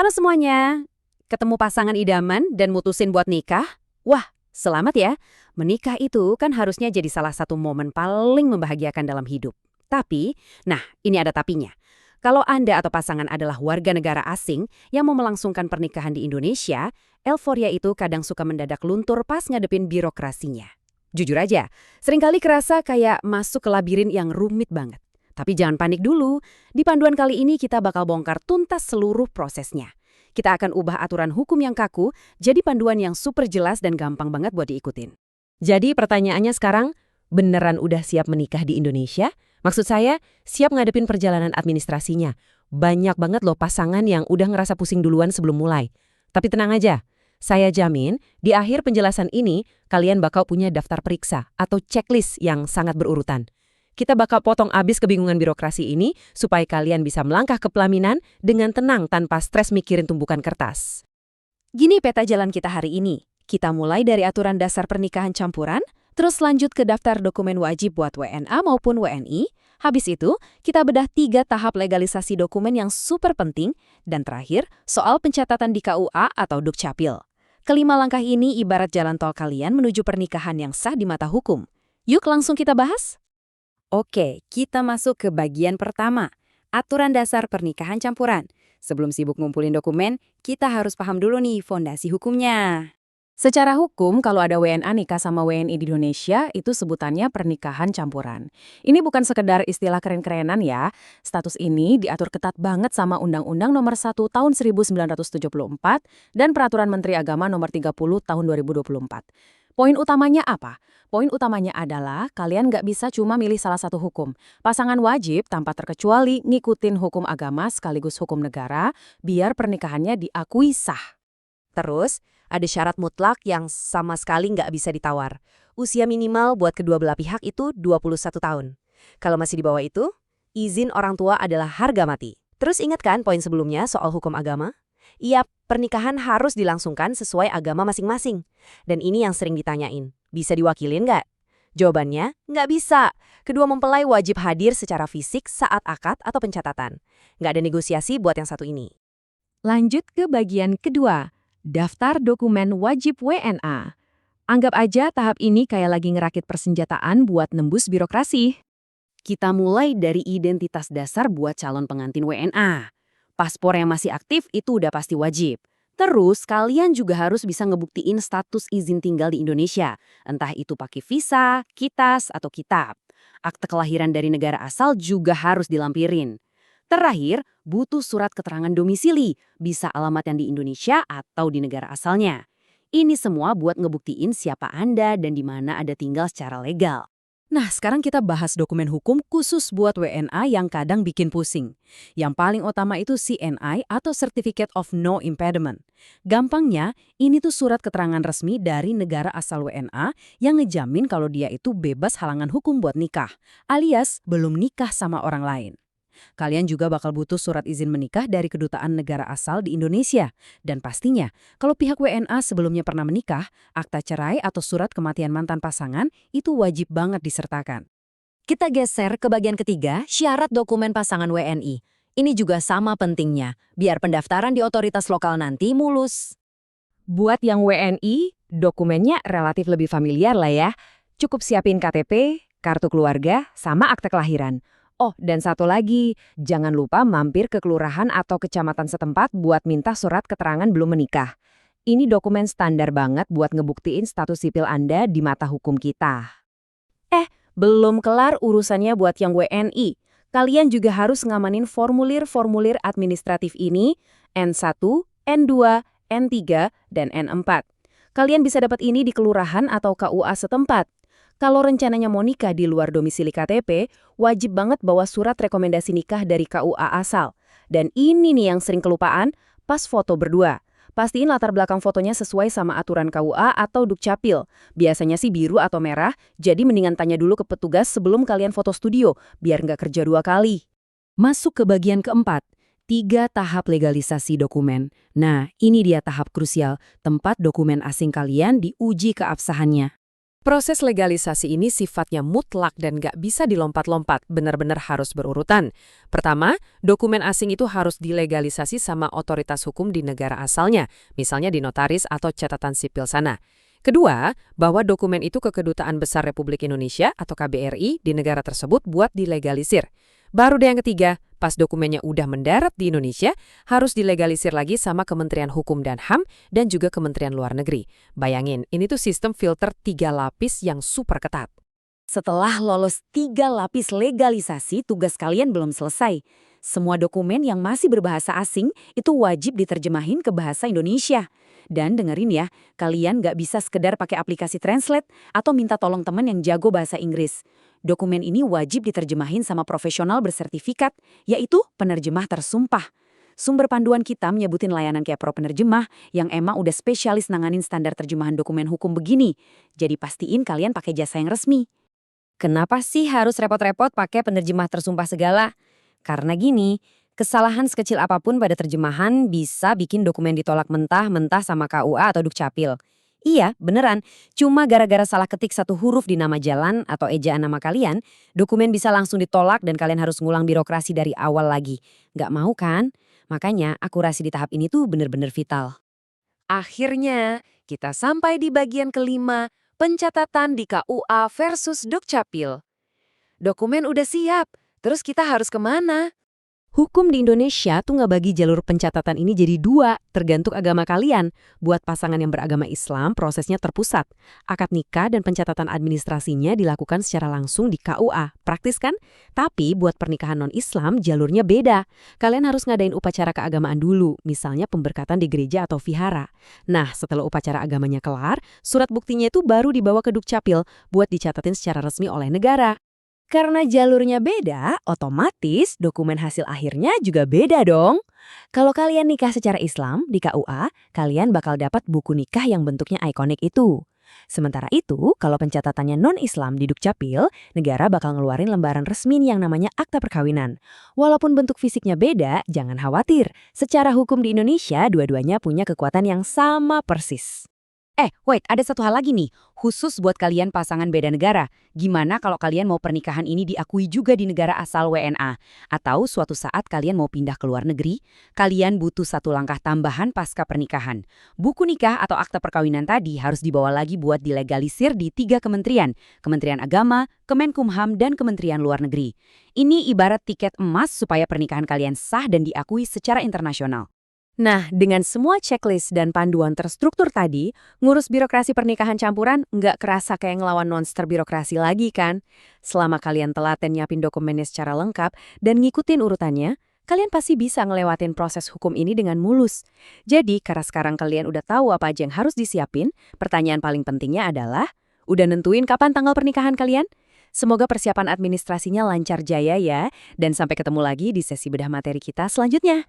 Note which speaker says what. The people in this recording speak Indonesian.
Speaker 1: Halo semuanya, ketemu pasangan idaman dan mutusin buat nikah? Wah, selamat ya. Menikah itu kan harusnya jadi salah satu momen paling membahagiakan dalam hidup. Tapi, nah ini ada tapinya. Kalau Anda atau pasangan adalah warga negara asing yang mau melangsungkan pernikahan di Indonesia, euforia itu kadang suka mendadak luntur pas ngadepin birokrasinya. Jujur aja, seringkali kerasa kayak masuk ke labirin yang rumit banget. Tapi jangan panik dulu, di panduan kali ini kita bakal bongkar tuntas seluruh prosesnya. Kita akan ubah aturan hukum yang kaku jadi panduan yang super jelas dan gampang banget buat diikutin. Jadi pertanyaannya sekarang, beneran udah siap menikah di Indonesia? Maksud saya, siap ngadepin perjalanan administrasinya. Banyak banget loh pasangan yang udah ngerasa pusing duluan sebelum mulai. Tapi tenang aja, saya jamin di akhir penjelasan ini kalian bakal punya daftar periksa atau checklist yang sangat berurutan. Kita bakal potong abis kebingungan birokrasi ini supaya kalian bisa melangkah ke pelaminan dengan tenang tanpa stres mikirin tumpukan kertas. Gini peta jalan kita hari ini. Kita mulai dari aturan dasar pernikahan campuran, terus lanjut ke daftar dokumen wajib buat WNA maupun WNI. Habis itu, kita bedah 3 tahap legalisasi dokumen yang super penting, dan terakhir, soal pencatatan di KUA atau Dukcapil. Kelima langkah ini ibarat jalan tol kalian menuju pernikahan yang sah di mata hukum. Yuk langsung kita bahas. Oke, kita masuk ke bagian pertama, aturan dasar pernikahan campuran. Sebelum sibuk ngumpulin dokumen, kita harus paham dulu nih fondasi hukumnya. Secara hukum, kalau ada WNA nikah sama WNI di Indonesia, itu sebutannya pernikahan campuran. Ini bukan sekedar istilah keren-kerenan ya. Status ini diatur ketat banget sama Undang-Undang Nomor 1 Tahun 1974 dan Peraturan Menteri Agama Nomor 30 Tahun 2024. Poin utamanya apa? Poin utamanya adalah kalian nggak bisa cuma milih salah satu hukum. Pasangan wajib tanpa terkecuali ngikutin hukum agama sekaligus hukum negara biar pernikahannya diakui sah. Terus, ada syarat mutlak yang sama sekali nggak bisa ditawar. Usia minimal buat kedua belah pihak itu 21 tahun. Kalau masih di bawah itu, izin orang tua adalah harga mati. Terus ingat kan poin sebelumnya soal hukum agama? Iya, pernikahan harus dilangsungkan sesuai agama masing-masing. Dan ini yang sering ditanyain, bisa diwakilin nggak? Jawabannya, nggak bisa. Kedua mempelai wajib hadir secara fisik saat akad atau pencatatan. Nggak ada negosiasi buat yang satu ini. Lanjut ke bagian kedua, daftar dokumen wajib WNA. Anggap aja tahap ini kayak lagi ngerakit persenjataan buat nembus birokrasi. Kita mulai dari identitas dasar buat calon pengantin WNA. Paspor yang masih aktif itu udah pasti wajib. Terus, kalian juga harus bisa ngebuktiin status izin tinggal di Indonesia. Entah itu pakai visa, kitas, atau kitab. Akte kelahiran dari negara asal juga harus dilampirin. Terakhir, butuh surat keterangan domisili, bisa alamat yang di Indonesia atau di negara asalnya. Ini semua buat ngebuktiin siapa Anda dan di mana Anda tinggal secara legal. Nah, sekarang kita bahas dokumen hukum khusus buat WNA yang kadang bikin pusing. Yang paling utama itu CNI atau Certificate of No Impediment. Gampangnya, ini tuh surat keterangan resmi dari negara asal WNA yang ngejamin kalau dia itu bebas halangan hukum buat nikah, alias belum nikah sama orang lain. Kalian juga bakal butuh surat izin menikah dari kedutaan negara asal di Indonesia. Dan pastinya, kalau pihak WNA sebelumnya pernah menikah, akta cerai atau surat kematian mantan pasangan itu wajib banget disertakan. Kita geser ke bagian ketiga, syarat dokumen pasangan WNI. Ini juga sama pentingnya, biar pendaftaran di otoritas lokal nanti mulus. Buat yang WNI, dokumennya relatif lebih familiar lah ya. Cukup siapin KTP, kartu keluarga, sama akte kelahiran. Oh, dan satu lagi, jangan lupa mampir ke kelurahan atau kecamatan setempat buat minta surat keterangan belum menikah. Ini dokumen standar banget buat ngebuktiin status sipil Anda di mata hukum kita. Belum kelar urusannya buat yang WNI. Kalian juga harus ngamanin formulir-formulir administratif ini, N1, N2, N3, dan N4. Kalian bisa dapat ini di kelurahan atau KUA setempat. Kalau rencananya mau nikah di luar domisili KTP, wajib banget bawa surat rekomendasi nikah dari KUA asal. Dan ini nih yang sering kelupaan, pas foto berdua. Pastiin latar belakang fotonya sesuai sama aturan KUA atau Dukcapil. Biasanya sih biru atau merah, jadi mendingan tanya dulu ke petugas sebelum kalian foto studio, biar nggak kerja 2 kali. Masuk ke bagian keempat, 3 tahap legalisasi dokumen. Nah, ini dia tahap krusial, tempat dokumen asing kalian diuji keabsahannya.
Speaker 2: Proses legalisasi ini sifatnya mutlak dan nggak bisa dilompat-lompat, benar-benar harus berurutan. Pertama, dokumen asing itu harus dilegalisasi sama otoritas hukum di negara asalnya, misalnya di notaris atau catatan sipil sana. Kedua, bawa dokumen itu ke Kedutaan Besar Republik Indonesia atau KBRI di negara tersebut buat dilegalisir. Baru deh yang ketiga, pas dokumennya udah mendarat di Indonesia, harus dilegalisir lagi sama Kementerian Hukum dan HAM dan juga Kementerian Luar Negeri. Bayangin, ini tuh sistem filter 3 lapis yang super ketat.
Speaker 1: Setelah lolos 3 lapis legalisasi, tugas kalian belum selesai. Semua dokumen yang masih berbahasa asing itu wajib diterjemahin ke bahasa Indonesia. Dan dengerin ya, kalian nggak bisa sekedar pakai aplikasi Translate atau minta tolong teman yang jago bahasa Inggris. Dokumen ini wajib diterjemahin sama profesional bersertifikat, yaitu penerjemah tersumpah. Sumber panduan kita menyebutin layanan kayak Pro Penerjemah yang emang udah spesialis nanganin standar terjemahan dokumen hukum begini. Jadi pastiin kalian pakai jasa yang resmi.
Speaker 3: Kenapa sih harus repot-repot pakai penerjemah tersumpah segala? Karena gini, kesalahan sekecil apapun pada terjemahan bisa bikin dokumen ditolak mentah-mentah sama KUA atau Dukcapil. Iya, beneran. Cuma gara-gara salah ketik satu huruf di nama jalan atau ejaan nama kalian, dokumen bisa langsung ditolak dan kalian harus ngulang birokrasi dari awal lagi. Nggak mau kan? Makanya akurasi di tahap ini tuh bener-bener vital.
Speaker 2: Akhirnya, kita sampai di bagian kelima, pencatatan di KUA versus Dukcapil. Dokumen udah siap, terus kita harus kemana?
Speaker 1: Hukum di Indonesia tuh nggak bagi jalur pencatatan ini jadi 2, tergantung agama kalian. Buat pasangan yang beragama Islam, prosesnya terpusat. Akad nikah dan pencatatan administrasinya dilakukan secara langsung di KUA. Praktis kan? Tapi buat pernikahan non-Islam, jalurnya beda. Kalian harus ngadain upacara keagamaan dulu, misalnya pemberkatan di gereja atau vihara. Nah, setelah upacara agamanya kelar, surat buktinya itu baru dibawa ke Dukcapil buat dicatatin secara resmi oleh negara. Karena jalurnya beda, otomatis dokumen hasil akhirnya juga beda dong. Kalau kalian nikah secara Islam di KUA, kalian bakal dapat buku nikah yang bentuknya ikonik itu. Sementara itu, kalau pencatatannya non-Islam di Dukcapil, negara bakal ngeluarin lembaran resmi yang namanya akta perkawinan. Walaupun bentuk fisiknya beda, jangan khawatir. Secara hukum di Indonesia, dua-duanya punya kekuatan yang sama persis. Wait, ada satu hal lagi nih, khusus buat kalian pasangan beda negara. Gimana kalau kalian mau pernikahan ini diakui juga di negara asal WNA? Atau suatu saat kalian mau pindah ke luar negeri? Kalian butuh satu langkah tambahan pasca pernikahan. Buku nikah atau akta perkawinan tadi harus dibawa lagi buat dilegalisir di 3 kementerian. Kementerian Agama, Kemenkumham, dan Kementerian Luar Negeri. Ini ibarat tiket emas supaya pernikahan kalian sah dan diakui secara internasional. Nah, dengan semua checklist dan panduan terstruktur tadi, ngurus birokrasi pernikahan campuran nggak kerasa kayak ngelawan monster birokrasi lagi kan? Selama kalian telaten nyiapin dokumennya secara lengkap dan ngikutin urutannya, kalian pasti bisa ngelewatin proses hukum ini dengan mulus. Jadi, karena sekarang kalian udah tahu apa aja yang harus disiapin, pertanyaan paling pentingnya adalah, udah nentuin kapan tanggal pernikahan kalian? Semoga persiapan administrasinya lancar jaya ya, dan sampai ketemu lagi di sesi bedah materi kita selanjutnya.